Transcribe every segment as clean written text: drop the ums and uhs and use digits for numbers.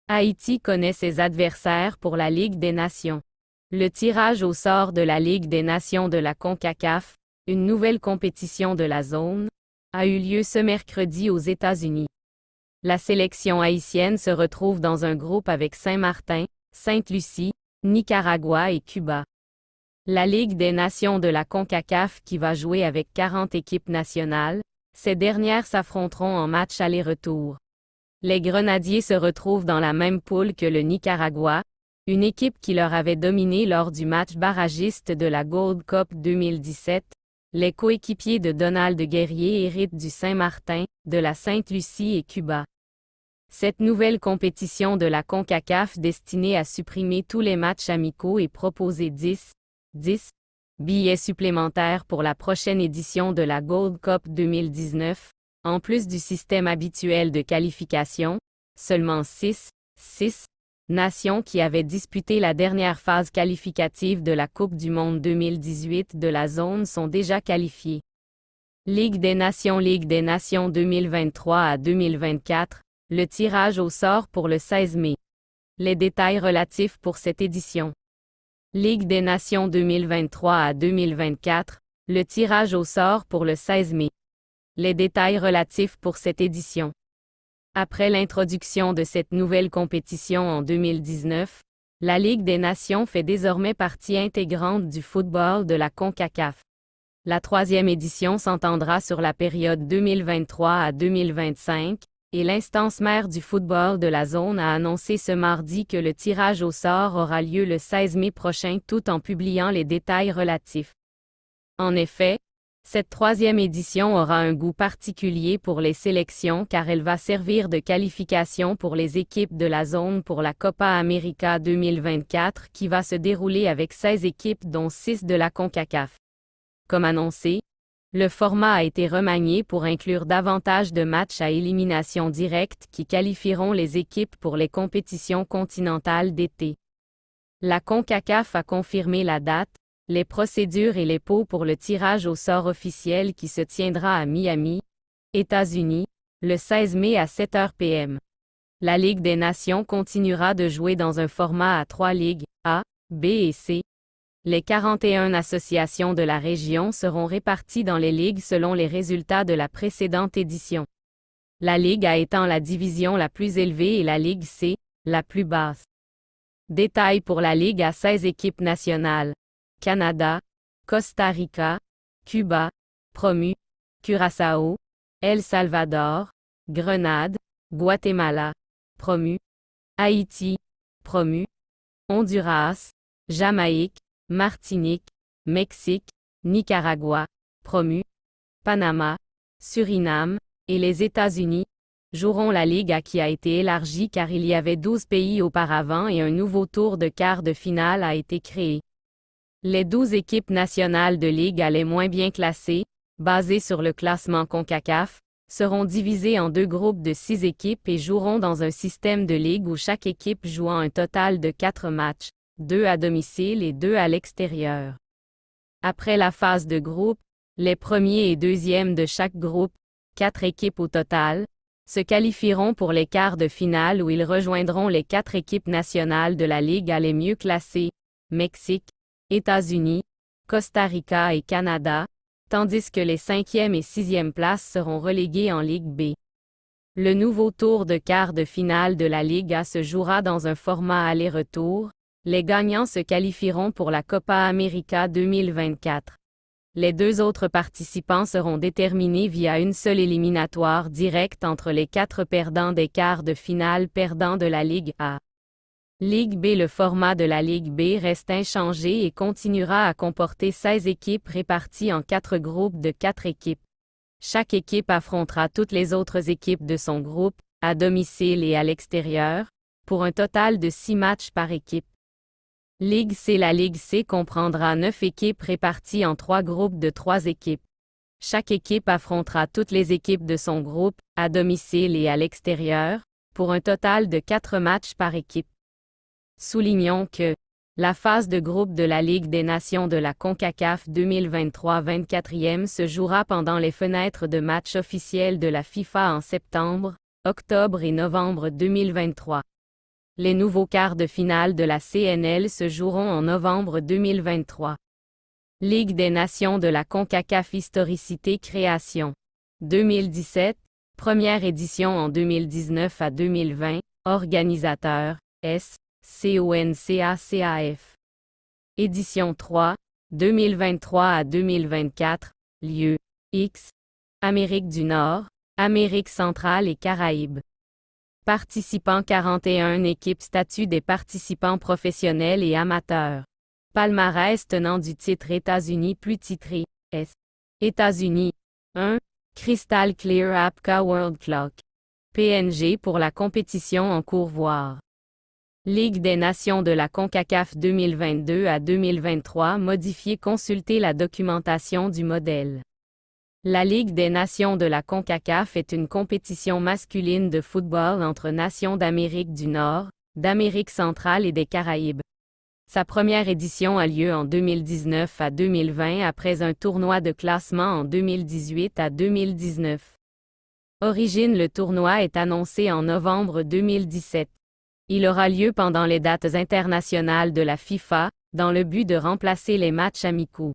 Haïti connaît ses adversaires pour la Ligue des Nations. Le tirage au sort de la Ligue des Nations de la CONCACAF, une nouvelle compétition de la zone, a eu lieu ce mercredi aux États-Unis. La sélection haïtienne se retrouve dans un groupe avec Saint-Martin, Sainte-Lucie, Nicaragua et Cuba. La Ligue des Nations de la CONCACAF qui va jouer avec 40 équipes nationales, ces dernières s'affronteront en match aller-retour. Les Grenadiers se retrouvent dans la même poule que le Nicaragua, une équipe qui leur avait dominé lors du match barragiste de la Gold Cup 2017. Les coéquipiers de Donald Guerrier héritent du Saint-Martin, de la Sainte-Lucie et Cuba. Cette nouvelle compétition de la CONCACAF destinée à supprimer tous les matchs amicaux et proposer 10 billets supplémentaires pour la prochaine édition de la Gold Cup 2019, en plus du système habituel de qualification, seulement 6 nations qui avaient disputé la dernière phase qualificative de la Coupe du Monde 2018 de la zone sont déjà qualifiées. Ligue des Nations 2023 à 2024, le tirage au sort pour le 16 mai. Les détails relatifs pour cette édition. Ligue des Nations 2023 à 2024, le tirage au sort pour le 16 mai. Les détails relatifs pour cette édition. Après l'introduction de cette nouvelle compétition en 2019, la Ligue des Nations fait désormais partie intégrante du football de la CONCACAF. La troisième édition s'entendra sur la période 2023 à 2025, et l'instance mère du football de la zone a annoncé ce mardi que le tirage au sort aura lieu le 16 mai prochain tout en publiant les détails relatifs. En effet, cette troisième édition aura un goût particulier pour les sélections car elle va servir de qualification pour les équipes de la zone pour la Copa América 2024 qui va se dérouler avec 16 équipes dont 6 de la CONCACAF. Comme annoncé, le format a été remanié pour inclure davantage de matchs à élimination directe qui qualifieront les équipes pour les compétitions continentales d'été. La CONCACAF a confirmé la date, les procédures et les pots pour le tirage au sort officiel qui se tiendra à Miami, États-Unis, le 16 mai à 7h p.m. La Ligue des Nations continuera de jouer dans un format à 3 ligues, A, B et C. Les 41 associations de la région seront réparties dans les ligues selon les résultats de la précédente édition. La Ligue A étant la division la plus élevée et la Ligue C, la plus basse. Détails pour la Ligue à 16 équipes nationales. Canada, Costa Rica, Cuba, promu, Curaçao, El Salvador, Grenade, Guatemala, promu, Haïti, promu, Honduras, Jamaïque, Martinique, Mexique, Nicaragua, promu, Panama, Suriname, et les États-Unis, joueront la Ligue A qui a été élargie car il y avait 12 pays auparavant et un nouveau tour de quart de finale a été créé. Les 12 équipes nationales de Ligue A les moins bien classées, basées sur le classement CONCACAF, seront divisées en 2 groupes de 6 équipes et joueront dans un système de ligue où chaque équipe jouant un total de 4 matchs, 2 à domicile et 2 à l'extérieur. Après la phase de groupe, les premiers et deuxièmes de chaque groupe, 4 équipes au total, se qualifieront pour les quarts de finale où ils rejoindront les 4 équipes nationales de la Ligue A les mieux classées, Mexique, États-Unis, Costa Rica et Canada, tandis que les 5e et 6e places seront reléguées en Ligue B. Le nouveau tour de quart de finale de la Ligue A se jouera dans un format aller-retour. Les gagnants se qualifieront pour la Copa América 2024. Les 2 autres participants seront déterminés via une seule éliminatoire directe entre les 4 perdants des quarts de finale perdants de la Ligue A. Ligue B. Le format de la Ligue B reste inchangé et continuera à comporter 16 équipes réparties en 4 groupes de 4 équipes. Chaque équipe affrontera toutes les autres équipes de son groupe, à domicile et à l'extérieur, pour un total de 6 matchs par équipe. Ligue C. La Ligue C comprendra 9 équipes réparties en 3 groupes de 3 équipes. Chaque équipe affrontera toutes les équipes de son groupe, à domicile et à l'extérieur, pour un total de 4 matchs par équipe. Soulignons que la phase de groupe de la Ligue des Nations de la CONCACAF 2023 24e se jouera pendant les fenêtres de matchs officiels de la FIFA en septembre, octobre et novembre 2023. Les nouveaux quarts de finale de la CNL se joueront en novembre 2023. Ligue des Nations de la CONCACAF Historicité Création. 2017, première édition en 2019 à 2020, organisateur, S, CONCACAF. Édition 3, 2023 à 2024, lieu, X, Amérique du Nord, Amérique centrale et Caraïbes. Participants 41 équipes statut des participants professionnels et amateurs. Palmarès tenant du titre États-Unis plus titré, S. États-Unis. 1. Crystal Clear APCA World Clock. PNG pour la compétition en cours voir. Ligue des Nations de la CONCACAF 2022 à 2023 modifié consulter la documentation du modèle. La Ligue des Nations de la CONCACAF est une compétition masculine de football entre nations d'Amérique du Nord, d'Amérique centrale et des Caraïbes. Sa première édition a lieu en 2019 à 2020 après un tournoi de classement en 2018 à 2019. Origine le tournoi est annoncé en novembre 2017. Il aura lieu pendant les dates internationales de la FIFA, dans le but de remplacer les matchs amicaux.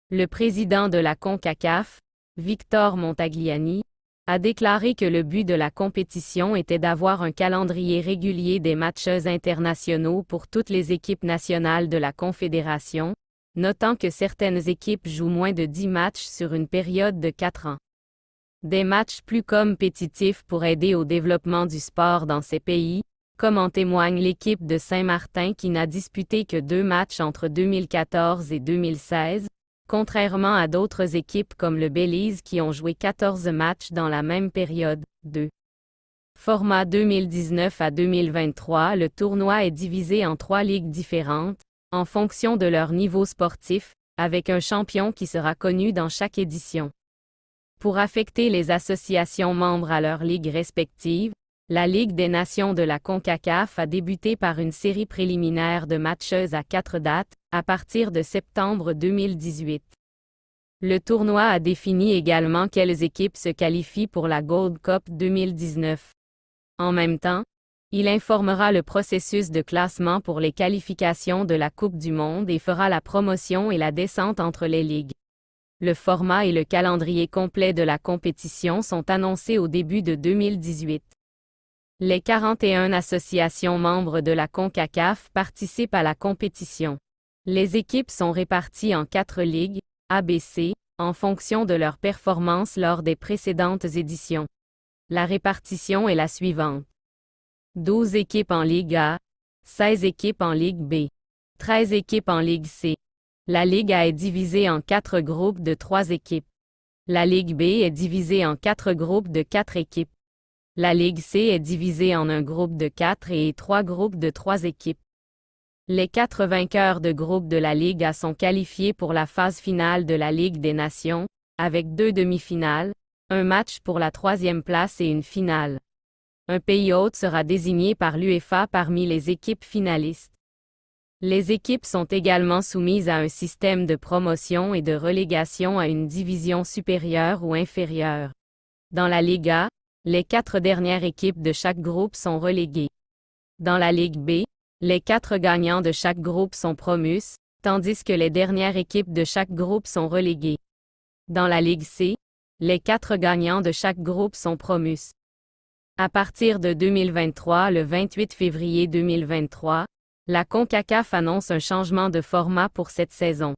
Le président de la CONCACAF, Victor Montagliani, a déclaré que le but de la compétition était d'avoir un calendrier régulier des matchs internationaux pour toutes les équipes nationales de la Confédération, notant que certaines équipes jouent moins de 10 matchs sur une période de 4 ans. Des matchs plus compétitifs pour aider au développement du sport dans ces pays, comme en témoigne l'équipe de Saint-Martin qui n'a disputé que 2 matchs entre 2014 et 2016, contrairement à d'autres équipes comme le Belize qui ont joué 14 matchs dans la même période. 2. Format 2019 à 2023. Le tournoi est divisé en 3 ligues différentes, en fonction de leur niveau sportif, avec un champion qui sera connu dans chaque édition. Pour affecter les associations membres à leurs ligues respectives, la Ligue des Nations de la CONCACAF a débuté par une série préliminaire de matchs à 4 dates, à partir de septembre 2018. Le tournoi a défini également quelles équipes se qualifient pour la Gold Cup 2019. En même temps, il informera le processus de classement pour les qualifications de la Coupe du Monde et fera la promotion et la descente entre les ligues. Le format et le calendrier complet de la compétition sont annoncés au début de 2018. Les 41 associations membres de la CONCACAF participent à la compétition. Les équipes sont réparties en 4 ligues, ABC, en fonction de leur performance lors des précédentes éditions. La répartition est la suivante. 12 équipes en Ligue A, 16 équipes en Ligue B, 13 équipes en Ligue C. La Ligue A est divisée en 4 groupes de 3 équipes. La Ligue B est divisée en 4 groupes de 4 équipes. La Ligue C est divisée en un groupe de 4 et 3 groupes de 3 équipes. Les 4 vainqueurs de groupe de la Ligue A sont qualifiés pour la phase finale de la Ligue des Nations, avec 2 demi-finales, un match pour la 3e place et une finale. Un pays hôte sera désigné par l'UEFA parmi les équipes finalistes. Les équipes sont également soumises à un système de promotion et de relégation à une division supérieure ou inférieure. Dans la Ligue A, les 4 dernières équipes de chaque groupe sont reléguées. Dans la Ligue B, les 4 gagnants de chaque groupe sont promus, tandis que les dernières équipes de chaque groupe sont reléguées. Dans la Ligue C, les 4 gagnants de chaque groupe sont promus. À partir de 2023, le 28 février 2023, la CONCACAF annonce un changement de format pour cette saison.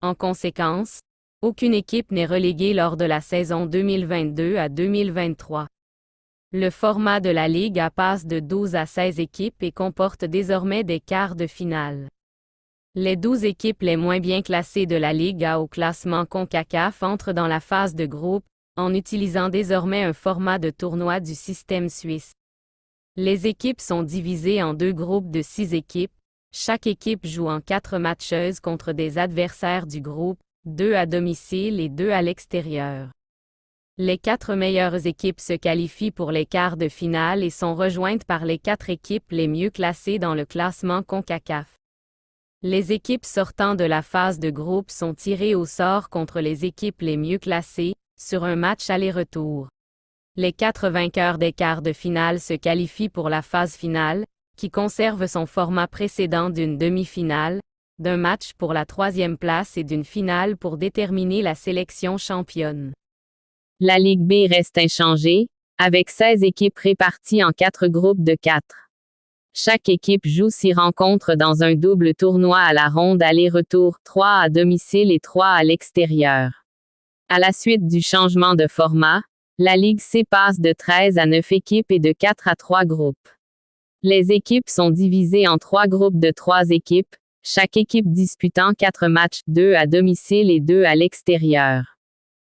En conséquence, aucune équipe n'est reléguée lors de la saison 2022 à 2023. Le format de la Ligue A passe de 12 à 16 équipes et comporte désormais des quarts de finale. Les 12 équipes les moins bien classées de la Ligue A au classement CONCACAF entrent dans la phase de groupe, en utilisant désormais un format de tournoi du système suisse. Les équipes sont divisées en 2 groupes de 6 équipes, chaque équipe joue en 4 matchs contre des adversaires du groupe, 2 à domicile et 2 à l'extérieur. Les 4 meilleures équipes se qualifient pour les quarts de finale et sont rejointes par les 4 équipes les mieux classées dans le classement CONCACAF. Les équipes sortant de la phase de groupe sont tirées au sort contre les équipes les mieux classées, sur un match aller-retour. Les 4 vainqueurs des quarts de finale se qualifient pour la phase finale, qui conserve son format précédent d'une demi-finale, d'un match pour la 3e place et d'une finale pour déterminer la sélection championne. La Ligue B reste inchangée, avec 16 équipes réparties en 4 groupes de 4. Chaque équipe joue 6 rencontres dans un double tournoi à la ronde aller-retour, 3 à domicile et 3 à l'extérieur. À la suite du changement de format, la Ligue C passe de 13 à 9 équipes et de 4 à 3 groupes. Les équipes sont divisées en 3 groupes de 3 équipes, chaque équipe disputant 4 matchs, 2 à domicile et 2 à l'extérieur.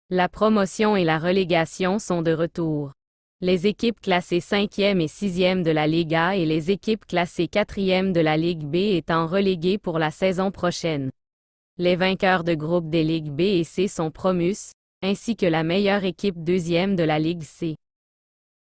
La promotion et la relégation sont de retour. Les équipes classées 5e et 6e de la Ligue A et les équipes classées 4e de la Ligue B étant reléguées pour la saison prochaine. Les vainqueurs de groupe des Ligues B et C sont promus, ainsi que la meilleure équipe 2e de la Ligue C.